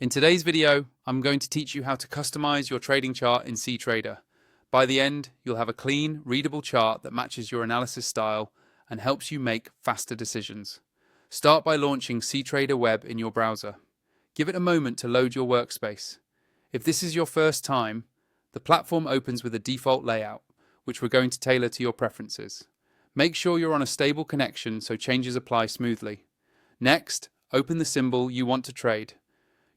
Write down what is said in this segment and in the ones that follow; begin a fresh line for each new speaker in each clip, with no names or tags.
In today's video, I'm going to teach you how to customize your trading chart in Ctrader. By the end, you'll have a clean, readable chart that matches your analysis style and helps you make faster decisions. Start by launching Ctrader Web in your browser. Give it a moment to load your workspace. If this is your first time, the platform opens with a default layout, which we're going to tailor to your preferences. Make sure you're on a stable connection so changes apply smoothly. Next, open the symbol you want to trade.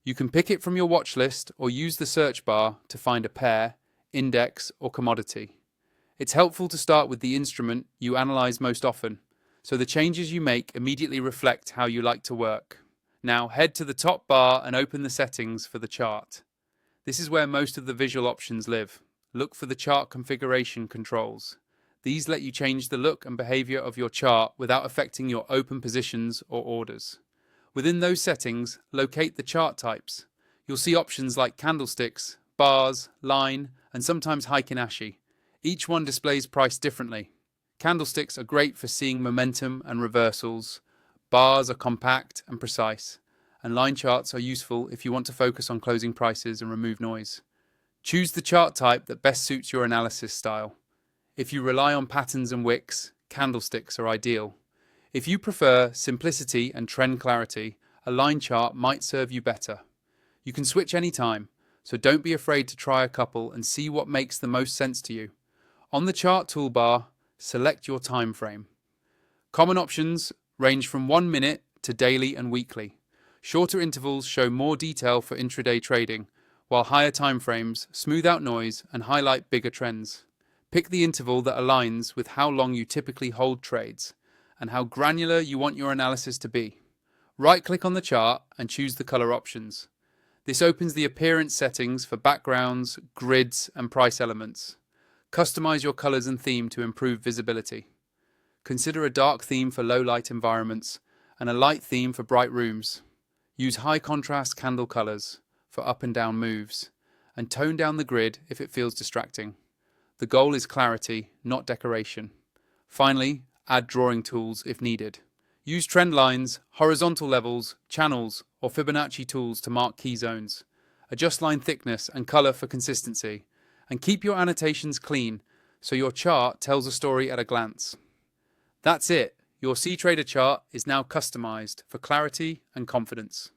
You can pick it from your watch list or use the search bar to find a pair, index, or commodity. It's helpful to start with the instrument you analyze most often, so the changes you make immediately reflect how you like to work. Now head to the top bar and open the settings for the chart. This is where most of the visual options live. Look for the chart configuration controls. These let you change the look and behavior of your chart without affecting your open positions or orders. Within those settings, locate the chart types. You'll see options like candlesticks, bars, line, and sometimes Heikin-Ashi. Each one displays price differently. Candlesticks are great for seeing momentum and reversals. Bars are compact and precise. And line charts are useful if you want to focus on closing prices and remove noise. Choose the chart type that best suits your analysis style. If you rely on patterns and wicks, candlesticks are ideal. If you prefer simplicity and trend clarity, a line chart might serve you better. You can switch anytime, so don't be afraid to try a couple and see what makes the most sense to you. On the chart toolbar, select your time frame. Common options range from 1 minute to daily and weekly. Shorter intervals show more detail for intraday trading, while higher time frames smooth out noise and highlight bigger trends. Pick the interval that aligns with how long you typically hold trades and how granular you want your analysis to be. Right-click on the chart and choose the color options. This opens the appearance settings for backgrounds, grids, and price elements. Customize your colors and theme to improve visibility. Consider a dark theme for low-light environments and a light theme for bright rooms. Use high-contrast candle colors for up and down moves, and tone down the grid if it feels distracting. The goal is clarity, not decoration. Finally, add drawing tools if needed. Use trend lines, horizontal levels, channels, or Fibonacci tools to mark key zones. Adjust line thickness and color for consistency, and keep your annotations clean so your chart tells a story at a glance. That's it. Your Ctrader chart is now customized for clarity and confidence.